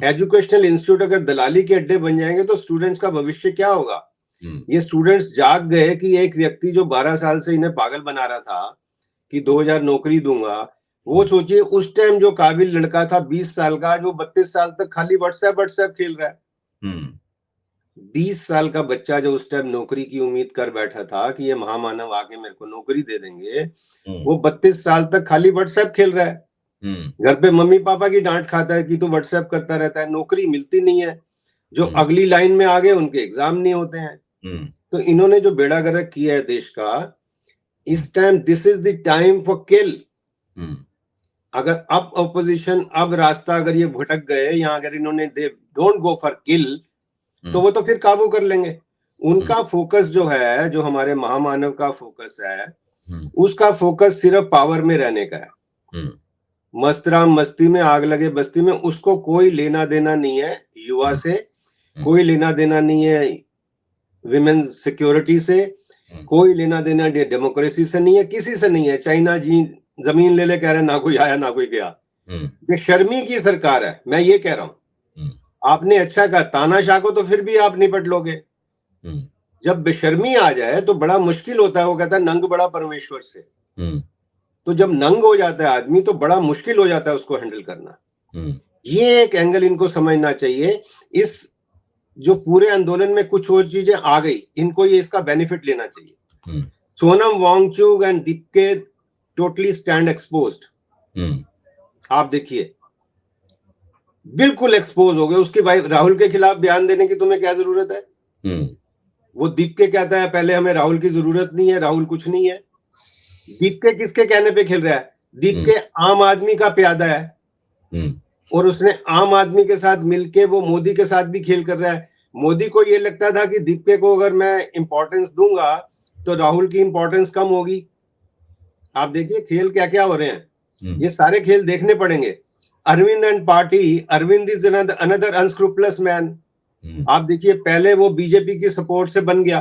Educational institute अगर दलाली के अड्डे बन जाएंगे तो स्टूडेंट्स का भविष्य क्या होगा? ये स्टूडेंट्स जाग गए कि एक व्यक्ति जो 12 साल से इन्हें पागल बना रहा था कि 2000 नौकरी दूंगा, वो सोचिए उस टाइम जो काबिल लड़का था 20 साल का, जो 32 साल तक खाली व्हाट्सएप खेल रहा है। 20 साल का बच्चा जो उस टाइम नौकरी की उम्मीद कर बैठा था कि ये महामानव आके मेरे को नौकरी दे देंगे, वो 32 साल तक खाली व्हाट्सएप खेल रहा है। घर पे मम्मी पापा की डांट खाता है कि तू व्हाट्सएप करता रहता है, नौकरी मिलती नहीं है। जो अगली लाइन में आ गए उनके एग्जाम नहीं होते हैं। तो इन्होंने जो बेड़ा गर्क किया है देश का, इस time this is the time for kill. अगर अब ऑपोजिशन अब रास्ता अगर ये भटक गए या अगर इन्होंने दे डोंट गो फॉर किल, तो वो तो फिर काबू कर लेंगे। उनका फोकस जो है, जो हमारे महामानव का फोकस है, उसका फोकस सिर्फ पावर में रहने का है। मस्तराम मस्ती में आग लगे बस्ती में, उसको कोई लेना देना नहीं है युवा से, कोई लेना देना नहीं है विमेन सिक्योरिटी से, कोई लेना देना डेमोक्रेसी से नहीं है, किसी से नहीं है। चाइना जी जमीन ले ले कह रहे, ना कोई आया ना कोई गया। ये शर्मी की सरकार है, मैं ये कह रहा हूं। आपने अच्छा कहा, तानाशाह को तो फिर भी आप निपट लोगे, जब बेशर्मी आ जाए तो बड़ा मुश्किल होता है। वो कहता है नंग बड़ा परमेश्वर से, तो जब नंग हो जाता है आदमी तो बड़ा मुश्किल हो जाता है उसको हैंडल करना। ये एक एंगल इनको समझना चाहिए। इस जो पूरे आंदोलन में कुछ और चीजें आ गई, इनको ये इसका बेनिफिट लेना चाहिए। Sonam Wangchuk and Deepak totally stand exposed. आप देखिए बिल्कुल एक्सपोज हो गए। उसके भाई राहुल के खिलाफ बयान देने की तुम्हें क्या जरूरत है? वो दीपके कहता है पहले हमें राहुल की जरूरत नहीं है, राहुल कुछ नहीं है। दीपके किसके कहने पे खेल रहा है? दीपके आम आदमी का प्यादा है, और उसने आम आदमी के साथ मिलके वो मोदी के साथ भी खेल कर रहा है। मोदी को ये लगता था कि दीपके को अगर मैं इंपॉर्टेंस दूंगा तो राहुल की इंपॉर्टेंस कम होगी। आप देखिए खेल क्या क्या हो रहे हैं, ये सारे खेल देखने पड़ेंगे। Arvind and party, Arvind is another unscrupulous man. आप देखिए पहले वो बीजेपी की सपोर्ट से बन गया,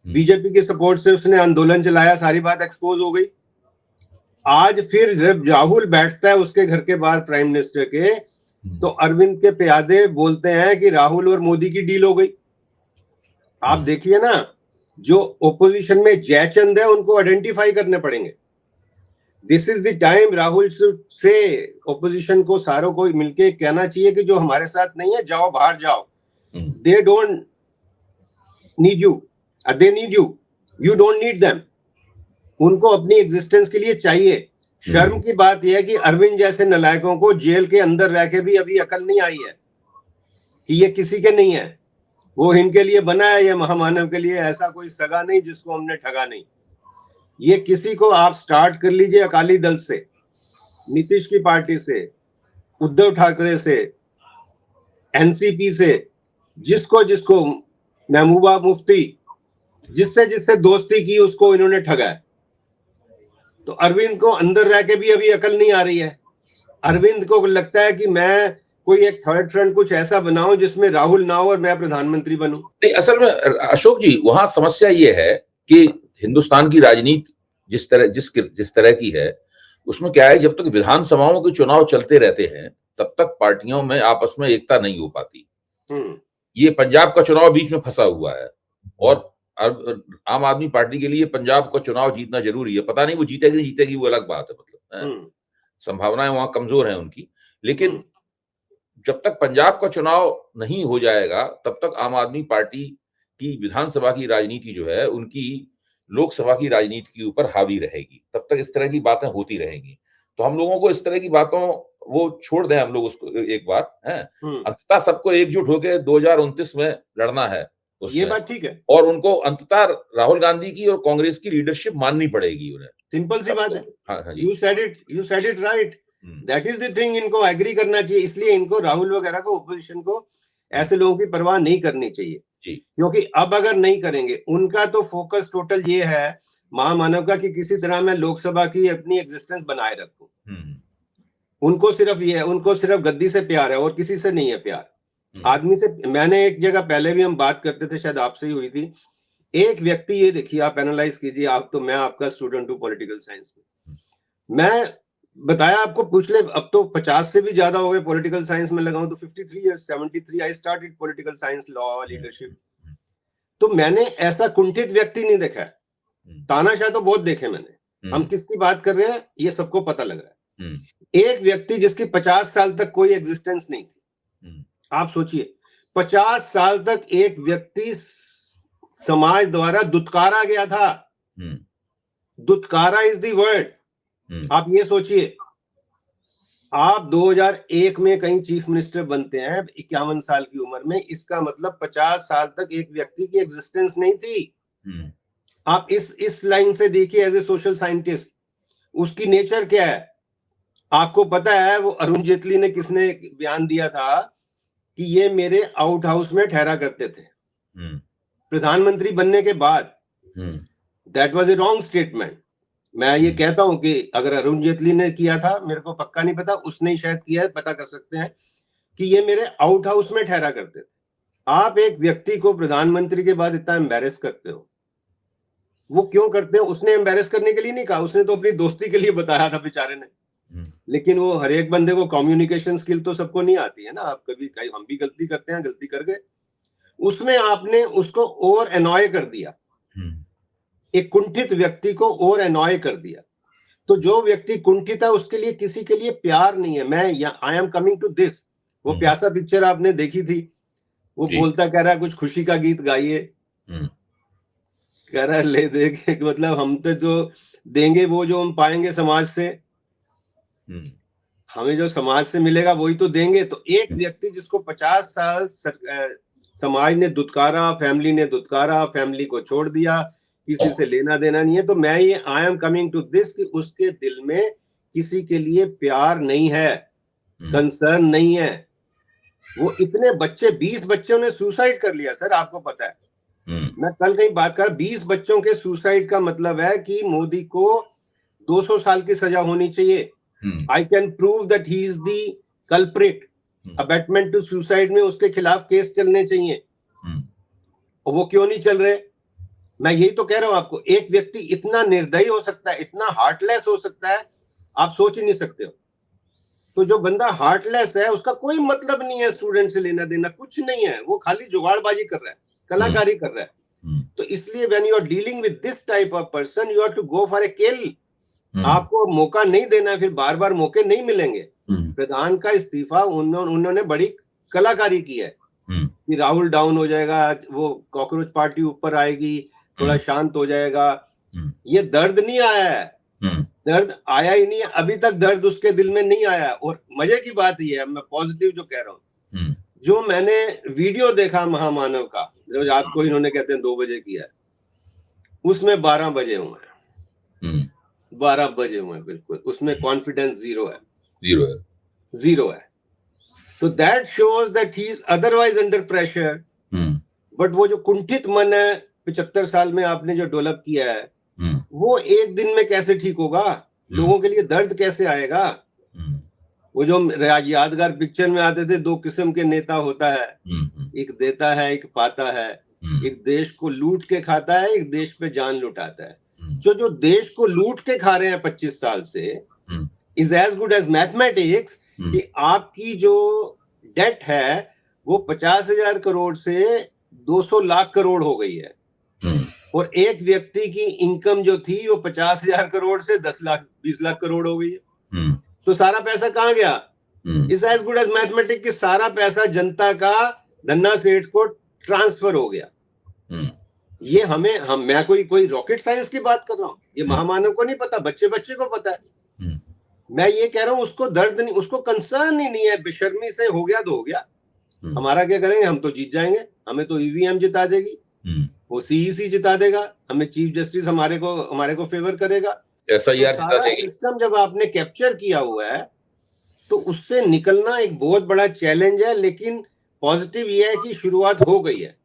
बीजेपी के सपोर्ट से उसने आंदोलन चलाया, सारी बात एक्सपोज हो गई। आज फिर जब राहुल बैठता है उसके घर के बाहर प्राइम मिनिस्टर के, तो अरविंद के प्यादे बोलते हैं कि राहुल और मोदी की डील हो गई। आप देखिए ना, जो ओपोजिशन में जयचंद है उनको आइडेंटिफाई करने पड़ेंगे। This is the time Rahul से ओपोजिशन को सारों को मिलके कहना चाहिए कि जो हमारे साथ नहीं है जाओ बाहर जाओ। They don't need you, they need you, you don't need them. उनको अपनी एग्जिस्टेंस के लिए चाहिए। शर्म की बात यह है कि अरविंद जैसे नलायकों को जेल के अंदर रह के भी अभी अकल नहीं आई है कि ये किसी के नहीं है, वो इनके लिए बना है, ये महामानव के लिए। ऐसा कोई सगा नहीं जिसको हमने ठगा नहीं। ये किसी को आप स्टार्ट कर लीजिए अकाली दल से, नीतीश की पार्टी से, उद्धव ठाकरे से, एनसीपी से, जिसको जिसको, महबूबा मुफ्ती, जिससे जिससे दोस्ती की उसको इन्होंने ठगा है। तो अरविंद को अंदर रह के भी अभी अकल नहीं आ रही है। अरविंद को लगता है कि मैं कोई एक थर्ड फ्रंट कुछ ऐसा बनाऊं जिसमें राहुल ना हो और मैं प्रधानमंत्री बनूं। नहीं, असल में अशोक जी वहां समस्या ये है कि हिंदुस्तान की राजनीति जिस तरह की है, उसमें क्या है, जब तक विधानसभाओं के चुनाव चलते रहते हैं तब तक पार्टियों में आपस में एकता नहीं हो पाती। ये पंजाब का चुनाव बीच में फंसा हुआ है और आम आदमी पार्टी के लिए पंजाब का चुनाव जीतना जरूरी है। पता नहीं वो जीतेगी नहीं जीतेगी, वो अलग बात है, मतलब संभावनाएं वहां कमजोर हैं उनकी। लेकिन जब तक पंजाब का चुनाव नहीं हो जाएगा तब तक आम आदमी पार्टी की विधानसभा की राजनीति जो है उनकी लोकसभा की राजनीति के ऊपर हावी रहेगी। तब तक इस तरह की बातें होती रहेंगी। तो हम लोगों को इस तरह की बातों वो छोड़ दें, हम लोग उसको एक बार है, अंततः सबको एकजुट होकर 2029 में लड़ना है। ये बात ठीक है, और उनको अंततः राहुल गांधी की और कांग्रेस की लीडरशिप माननी पड़ेगी उन्हें। सिंपल सी बात है। You said it right, that is the thing. इनको एग्री करना चाहिए। इसलिए इनको राहुल वगैरह को, ओपोजिशन को ऐसे लोगों की परवाह नहीं करनी चाहिए, क्योंकि अब अगर नहीं करेंगे, उनका तो फोकस टोटल ये है महामानव का कि किसी तरह मैं लोकसभा की अपनी एग्जिस्टेंस बनाए रखूं। उनको सिर्फ ये है, उनको सिर्फ गद्दी से प्यार है और किसी से नहीं है प्यार। आदमी से, मैंने एक जगह पहले भी हम बात करते थे, शायद आपसे ही हुई थी। एक व्यक्ति, ये देखिए आप एनालाइज कीजिए, आप तो, मैं आपका स्टूडेंट हूं पॉलिटिकल साइंस में, मैं बताया आपको, पूछ ले, अब तो 50 से भी ज्यादा हो गए पॉलिटिकल साइंस में लगाऊं तो 53 years, 73 I started political science, law, leadership. तो मैंने ऐसा कुंठित व्यक्ति नहीं देखा है। तानाशाह तो बहुत देखे मैंने। हम किसकी बात कर रहे हैं ये सबको पता लग रहा है। एक व्यक्ति जिसकी 50 साल तक कोई एग्जिस्टेंस नहीं थी। आप सोचिए 50 साल तक एक व्यक्ति समाज द्वारा दुत्कारा गया था। दुत्कारा इज द वर्ड। आप ये सोचिए, आप 2001 में कहीं चीफ मिनिस्टर बनते हैं 51 साल की उम्र में, इसका मतलब 50 साल तक एक व्यक्ति की एग्जिस्टेंस नहीं थी। आप इस लाइन से देखिए, एज ए सोशल साइंटिस्ट उसकी नेचर क्या है। आपको पता है वो अरुण जेटली ने किसने बयान दिया था कि ये मेरे आउट हाउस में ठहरा करते थे प्रधानमंत्री बनने के बाद। That was a wrong statement. मैं ये कहता हूं कि अगर अरुण जेटली ने किया था, मेरे को पक्का नहीं पता, उसने ही शायद किया है, पता कर सकते हैं, कि ये मेरे आउट हाउस में ठहरा करते थे। आप एक व्यक्ति को प्रधानमंत्री के बाद इतना एम्बैरेस करते हो, वो क्यों करते हैं? उसने एम्बैरेस करने के लिए नहीं कहा, उसने तो अपनी दोस्ती के लिए बताया था बेचारे ने। लेकिन वो हर एक बंदे को कम्युनिकेशन स्किल तो सबको नहीं आती है ना। आप कभी हम भी गलती करते हैं, गलती कर गए। उसमें आपने उसको और एनॉय कर दिया, एक कुंठित व्यक्ति को और एनॉय कर दिया। तो जो व्यक्ति कुंठित है उसके लिए किसी के लिए प्यार नहीं है। मैं I am coming to this. वो प्यासा पिक्चर आपने देखी थी, वो बोलता कह रहा है कुछ खुशी का गीत गाइए, कह रहा है ले दे के, मतलब हम तो जो देंगे वो जो हम पाएंगे समाज से, हमें जो समाज से मिलेगा वही तो देंगे। तो एक व्यक्ति जिसको 50 साल समाज ने दुत्कारा, फैमिली ने दुत्कारा, फैमिली को छोड़ दिया, किसी से लेना देना नहीं है, तो मैं ये I am coming to this कि उसके दिल में किसी के लिए प्यार नहीं है, कंसर्न नहीं है। वो इतने बच्चे, 20 बच्चों ने सुसाइड कर लिया सर, आपको पता है। मैं कल कहीं बात कर, 20 बच्चों के सुसाइड का मतलब है कि मोदी को 200 साल की सजा होनी चाहिए। I can prove that he is the culprit. Abetment to suicide में उसके खिलाफ केस चलने चाहिए, और वो क्यों नहीं चल रहे? मैं यही तो कह रहा हूं आपको, एक व्यक्ति इतना निर्दयी हो सकता है, इतना हार्टलेस हो सकता है, आप सोच ही नहीं सकते हो। तो जो बंदा हार्टलेस है उसका कोई मतलब नहीं है स्टूडेंट से लेना देना, कुछ नहीं है, वो खाली जुगाड़बाजी कर रहा है, कलाकारी कर रहा है। तो इसलिए when you are dealing with this type of person, you have to go for a kill. आपको मौका नहीं देना, फिर बार बार मौके नहीं मिलेंगे। प्रधान का इस्तीफा उन्होंने बड़ी कलाकारी की है कि राहुल डाउन हो जाएगा, वो कॉकरोच पार्टी ऊपर आएगी, थोड़ा शांत हो जाएगा। ये दर्द नहीं आया है, दर्द आया ही नहीं है अभी तक, दर्द उसके दिल में नहीं आया। और मजे की बात ये है, मैं पॉजिटिव जो कह रहा हूँ, जो मैंने वीडियो देखा महामानव का, जो रात को इन्होंने कहते हैं 2 बजे किया है, उसमें 12 बजे हुए हैं, 12 बजे हुए हैं बिल्कुल। उसमें कॉन्फिडेंस जीरो है। तो that shows that he is otherwise under pressure. But वो जो कुंठित मन है 75 साल में आपने जो डेवलप किया है, वो एक दिन में कैसे ठीक होगा? लोगों के लिए दर्द कैसे आएगा? वो जो यादगार पिक्चर में आते थे, 2 किस्म के नेता होता है, एक देता है, एक पाता है, एक देश को लूट के खाता है, एक देश पे जान लुटाता है। जो देश को लूट के खा रहे हैं 25 साल से, is as good as mathematics कि आपकी जो डेट है वो 50,000 करोड़ से 200 लाख करोड़ हो गई है, और एक व्यक्ति की इनकम जो थी वो 50,000 करोड़ से 10 लाख 20 लाख करोड़ हो गई है। तो सारा पैसा कहाँ गया? Is as good as mathematics कि सारा पैसा जनता का धन्ना सेठ को ट्रांसफर हो गया। ये मैं कोई रॉकेट साइंस की बात कर रहा हूँ, ये महामानव को नहीं पता, बच्चे को पता है। मैं ये कह रहा हूँ उसको दर्द नहीं, उसको कंसर्न ही नहीं है, बेशर्मी से हो गया तो हो गया, हमारा क्या करेंगे, हम तो जीत जाएंगे, हमें तो ईवीएम जिता देगी, वो सीईसी जिता देगा, हमें चीफ जस्टिस हमारे को फेवर करेगा, ऐसा यार जिता देगी। सिस्टम जब आपने कैप्चर किया हुआ है तो उससे निकलना एक बहुत बड़ा चैलेंज है। लेकिन पॉजिटिव ये है कि शुरुआत हो गई है।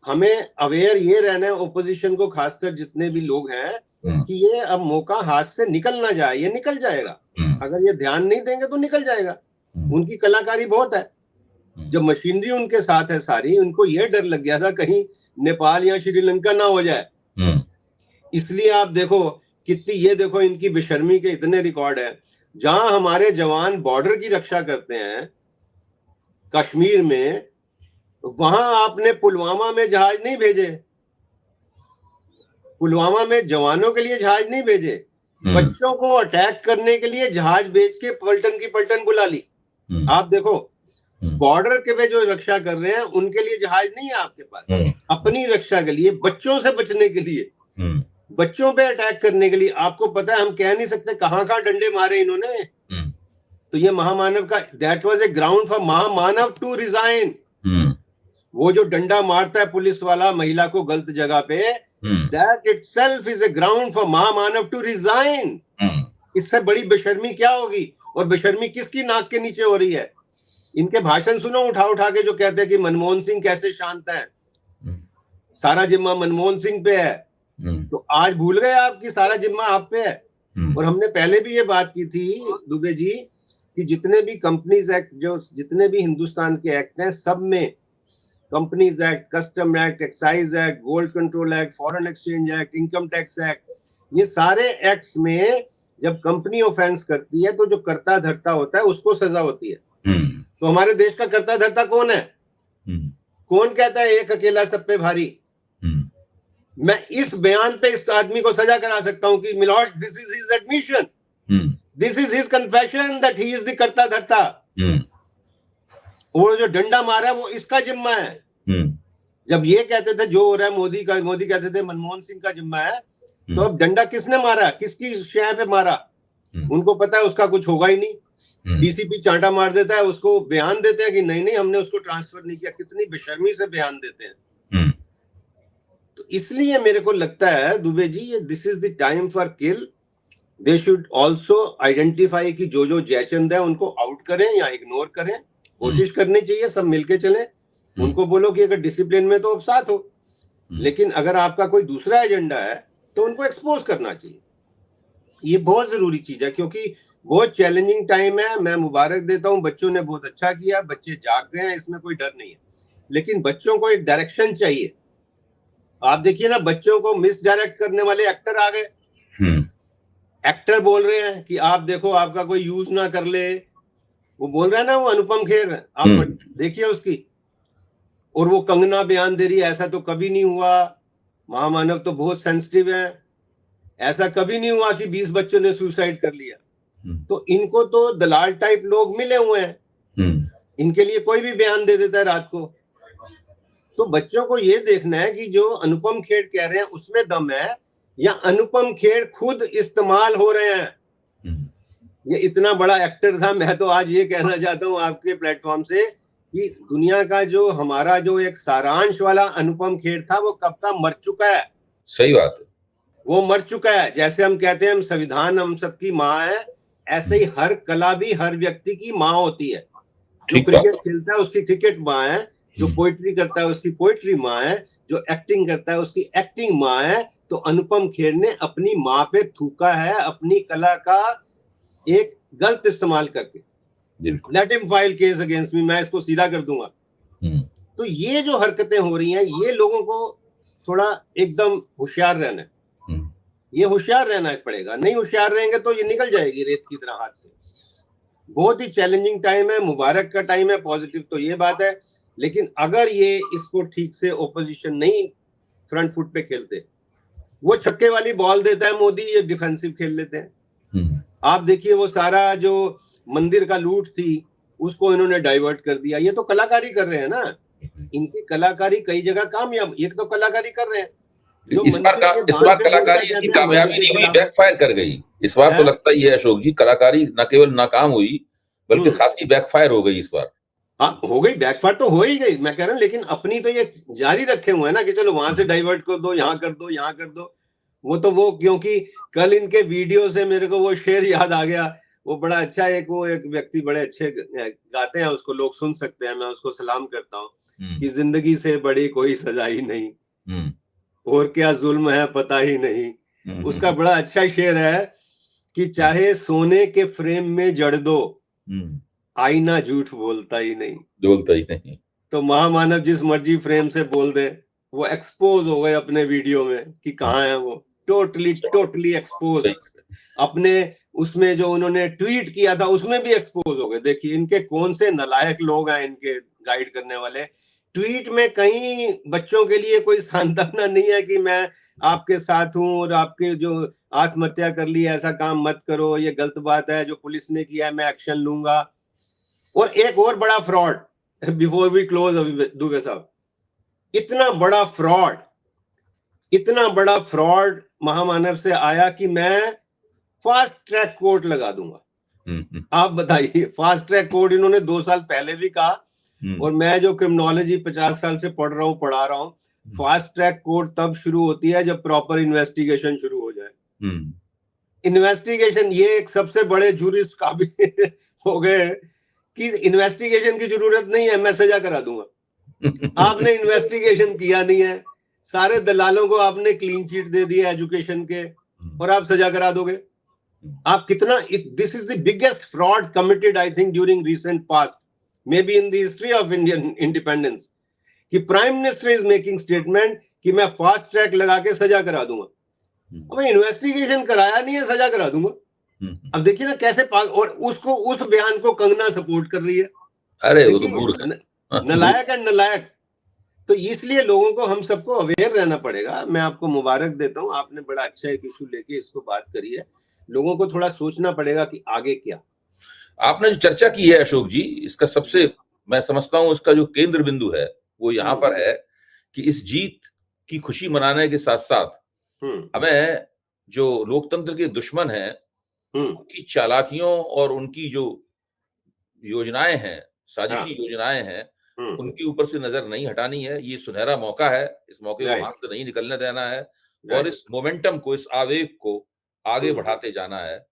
हमें अवेयर ये रहना है, ओपोजिशन को, खासकर जितने भी लोग हैं, कि ये अब मौका हाथ से निकल ना जाए। ये निकल जाएगा, अगर ये ध्यान नहीं देंगे तो निकल जाएगा। उनकी कलाकारी बहुत है, जब मशीनरी उनके साथ है सारी, उनको ये डर लग गया था कहीं नेपाल या श्रीलंका ना हो जाए। इसलिए आप देखो कितनी, ये देखो इनकी बेशर्मी के इतने रिकॉर्ड है। जहां हमारे जवान बॉर्डर की रक्षा करते हैं कश्मीर में, वहां आपने पुलवामा में जहाज नहीं भेजे, पुलवामा में जवानों के लिए जहाज नहीं भेजे, बच्चों को अटैक करने के लिए जहाज भेज के पलटन की पलटन बुला ली। आप देखो बॉर्डर के पे जो रक्षा कर रहे हैं उनके लिए जहाज नहीं है आपके पास, अपनी रक्षा के लिए, बच्चों से बचने के लिए, बच्चों पे अटैक करने के लिए। आपको पता है हम कह नहीं सकते कहां डंडे मारे इन्होंने। तो ये महामानव का, that was a ground for महामानव टू रिजाइन। वो जो डंडा मारता है पुलिस वाला महिला को गलत जगह पे, that itself is a ground for महामानव टू रिजाइन। इससे बड़ी बेशर्मी क्या होगी? और बेशर्मी किसकी नाक के नीचे हो रही है? इनके भाषण सुनो उठा उठा के, जो कहते हैं कि मनमोहन सिंह कैसे शांत है, सारा जिम्मा मनमोहन सिंह पे है। तो आज भूल गए आप कि सारा जिम्मा आप पे है। और हमने पहले भी ये बात की थी दुबे जी कि जितने भी कंपनीज एक्ट, जो जितने भी हिंदुस्तान के एक्ट हैं, सब में companies act, custom act, excise act, gold control act, foreign exchange act, income tax act, ये सारे एक्ट्स में जब कंपनी ऑफेंस करती है तो जो कर्ता धर्ता होता है उसको सजा होती है। तो हमारे देश का कर्ता धर्ता कौन है? कौन कहता है एक अकेला सब पे भारी? मैं इस बयान पे इस आदमी को सजा करा सकता हूं कि my lord, this is his admission, this is his confession that he is the कर्ता धर्ता। वो जो डंडा मारा वो इसका जिम्मा है। जब ये कहते थे जो हो रहा है मोदी का, मोदी कहते थे मनमोहन सिंह का जिम्मा है, तो अब डंडा किसने मारा, किसकी शय पे मारा? उनको पता है उसका कुछ होगा ही नहीं। डीसीपी चांटा मार देता है, उसको बयान देते हैं कि नहीं नहीं हमने उसको ट्रांसफर नहीं किया। कितनी बेशर्मी से बयान देते हैं। तो इसलिए मेरे को लगता है Dubey ji, this is the time for kill. They should also identify कि जो जयचंद है उनको आउट करें या इग्नोर करें। कोशिश करनी चाहिए सब मिलके चलें। उनको बोलो कि अगर डिसिप्लिन में तो अब साथ हो, लेकिन अगर आपका कोई दूसरा एजेंडा है तो उनको एक्सपोज करना चाहिए। ये बहुत जरूरी चीज है क्योंकि बहुत चैलेंजिंग टाइम है। मैं मुबारक देता हूं, बच्चों ने बहुत अच्छा किया, बच्चे जाग गए हैं, इसमें कोई डर नहीं है। लेकिन बच्चों को एक डायरेक्शन चाहिए। आप देखिए ना, बच्चों को मिस डायरेक्ट करने वाले एक्टर आ गए। एक्टर बोल रहे हैं कि आप देखो आपका कोई यूज ना कर ले। वो बोल रहा है ना, वो अनुपम खेर, आप देखिए उसकी। और वो कंगना बयान दे रही है ऐसा तो कभी नहीं हुआ, महामानव तो बहुत सेंसिटिव है, ऐसा कभी नहीं हुआ कि 20 बच्चों ने सुसाइड कर लिया। तो इनको तो दलाल टाइप लोग मिले हुए हैं, इनके लिए कोई भी बयान दे देता है रात को। तो बच्चों को ये देखना है कि जो अनुपम खेर कह रहे हैं उसमें दम है या अनुपम खेर खुद इस्तेमाल हो रहे हैं। ये इतना बड़ा एक्टर था। मैं तो आज ये कहना चाहता हूं आपके प्लेटफॉर्म से कि दुनिया का जो हमारा जो एक सारांश वाला अनुपम खेर था वो कब का मर चुका है। सही बात है, वो मर चुका है। जैसे हम कहते हैं हम संविधान हम सबकी माँ है, ऐसे ही हर कला भी हर व्यक्ति की माँ होती है। जो क्रिकेट खेलता है उसकी क्रिकेट माँ है, जो पोइट्री करता है उसकी पोइट्री माँ है, जो एक्टिंग करता है उसकी एक्टिंग माँ है। तो अनुपम खेर ने अपनी माँ पे थूका है अपनी कला का एक गलत इस्तेमाल करके। Let him file case against me, मैं इसको सीधा कर दूंगा। तो ये जो हरकतें हो रही हैं, ये लोगों को थोड़ा एकदम होशियार रहना है। ये होशियार रहना पड़ेगा, नहीं होशियार रहेंगे तो ये निकल जाएगी रेत की तरह हाथ से। बहुत ही चैलेंजिंग टाइम है, मुबारक का टाइम है, पॉजिटिव तो ये बात है। लेकिन अगर ये इसको ठीक से ओपोजिशन नहीं फ्रंट फुट पे खेलते, वो छक्के वाली बॉल देता है मोदी, ये डिफेंसिव खेल लेते हैं। आप देखिए वो सारा जो मंदिर का लूट थी उसको इन्होंने डाइवर्ट कर दिया। ये तो कलाकारी कर रहे हैं ना, इनकी कलाकारी कई जगह कामयाब, एक तो कलाकारी कर रहे हैं। इस बार कलाकारी इतनी कामयाबी नहीं हुई, बैकफायर कर गई। इस बार तो लगता ही है अशोक जी, कलाकारी न केवल नाकाम हुई बल्कि खासी बैकफायर हो गई इस बार। हाँ हो गई, बैकफायर तो हो ही गई, मैं कह रहा हूँ। लेकिन अपनी तो ये जारी रखे हुए हैं ना कि चलो वहां से डाइवर्ट कर दो, यहाँ कर दो, यहाँ कर दो। वो तो वो, क्योंकि कल इनके वीडियो से मेरे को वो शेर याद आ गया। वो बड़ा अच्छा एक व्यक्ति बड़े अच्छे गाते हैं, उसको लोग सुन सकते हैं, मैं उसको सलाम करता हूँ कि जिंदगी से बड़ी कोई सजा ही नहीं, और क्या जुल्म है पता ही नहीं। उसका बड़ा अच्छा शेर है कि चाहे सोने के फ्रेम में जड़ दो, आईना झूठ बोलता ही नहीं। तो महामानव जिस मर्जी फ्रेम से बोल दे, वो एक्सपोज हो गए अपने वीडियो में कि कहाँ है वो। Totally expose. अपने उसमें जो उन्होंने ट्वीट किया था उसमें भी एक्सपोज हो गए। देखिए इनके कौन से नालायक लोग हैं इनके गाइड करने वाले। ट्वीट में कहीं बच्चों के लिए कोई सांत्वना नहीं है कि मैं आपके साथ हूं और आपके जो आत्महत्या कर ली ऐसा काम मत करो, ये गलत बात है, जो पुलिस ने किया है मैं एक्शन लूंगा। और एक और बड़ा fraud before we close Dubey साहब, इतना बड़ा फ्रॉड महामानव से आया कि मैं फास्ट ट्रैक कोर्ट लगा दूंगा। आप बताइए, फास्ट ट्रैक कोर्ट इन्होंने 2 साल पहले भी कहा, और मैं जो क्रिमिनोलॉजी 50 साल से पढ़ा रहा हूं, फास्ट ट्रैक कोर्ट तब शुरू होती है जब प्रॉपर इन्वेस्टिगेशन शुरू हो जाए। इन्वेस्टिगेशन, ये एक सबसे बड़े जूरिस्ट का भी हो गए कि इन्वेस्टिगेशन की जरूरत नहीं है, मैं सजा करा दूंगा। आपने इन्वेस्टिगेशन किया नहीं है, सारे दलालों को आपने क्लीन चिट दे दिया एजुकेशन के, और आप सजा करा दोगे। आप कितना, this is the biggest fraud committed I think during recent past, may be in the history of Indian independence, कि prime minister is making statement कि मैं फास्ट ट्रैक लगा के सजा करा दूंगा। अब इन्वेस्टिगेशन कराया नहीं है, सजा करा दूंगा। अब देखिए ना कैसे और उसको, उस बयान को कंगना सपोर्ट कर रही है। अरे वो तो नलायक है, नलायक। तो इसलिए लोगों को, हम सबको अवेयर रहना पड़ेगा। मैं आपको मुबारक देता हूं, आपने बड़ा अच्छा एक इशू लेके इसको बात करी है। लोगों को थोड़ा सोचना पड़ेगा कि आगे क्या। आपने जो चर्चा की है अशोक जी, इसका सबसे, मैं समझता हूं इसका जो केंद्र बिंदु है वो यहाँ पर है कि इस जीत की खुशी मनाने के साथ साथ हमें जो लोकतंत्र के दुश्मन हैं उनकी चालाकियों और उनकी जो योजनाएं हैं, साजिशी योजनाएं हैं, उनके ऊपर से नजर नहीं हटानी है। ये सुनहरा मौका है, इस मौके को हाथ से नहीं निकलने देना है, और इस मोमेंटम को, इस आवेग को आगे बढ़ाते जाना है।